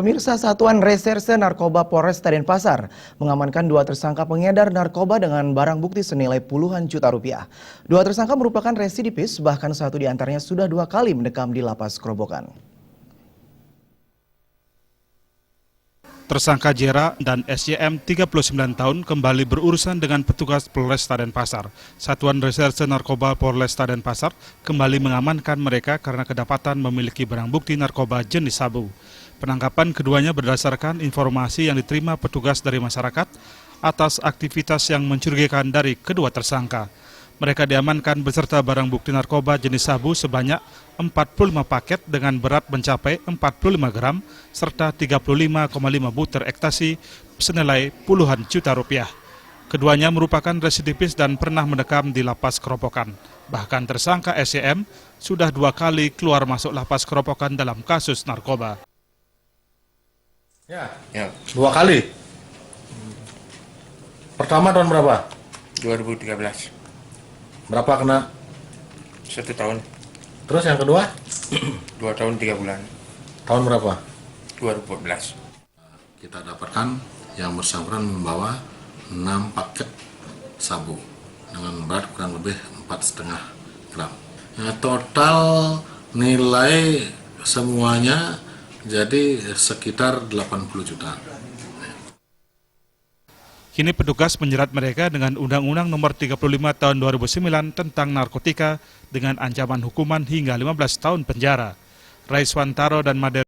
Pemirsa, Satuan Reserse Narkoba Polresta Denpasar mengamankan 2 tersangka pengedar narkoba dengan barang bukti senilai puluhan juta rupiah. 2 tersangka merupakan residivis, bahkan satu di antaranya sudah 2 kali mendekam di lapas Kerobokan. Tersangka JR dan SYM 39 tahun kembali berurusan dengan petugas Polresta Denpasar. Satuan Reserse Narkoba Polresta Denpasar kembali mengamankan mereka karena kedapatan memiliki barang bukti narkoba jenis sabu. Penangkapan keduanya berdasarkan informasi yang diterima petugas dari masyarakat atas aktivitas yang mencurigakan dari kedua tersangka. Mereka diamankan beserta barang bukti narkoba jenis sabu sebanyak 45 paket dengan berat mencapai 45 gram serta 35,5 butir ekstasi senilai puluhan juta rupiah. Keduanya merupakan residivis dan pernah mendekam di lapas Kerobokan. Bahkan tersangka SYM sudah 2 kali keluar masuk lapas Kerobokan dalam kasus narkoba. Ya, 2 kali. Pertama tahun berapa? 2013. Berapa kena? 1 tahun. Terus yang kedua? 2 tahun 3 bulan. Tahun berapa? 2014. Kita dapatkan yang bersangkutan membawa 6 paket sabu dengan berat kurang lebih 4,5 gram. Total nilai semuanya jadi sekitar 80 juta. Kini petugas menjerat mereka dengan Undang-Undang Nomor 35 Tahun 2009 tentang narkotika dengan ancaman hukuman hingga 15 tahun penjara. Raiswantaro dan Madera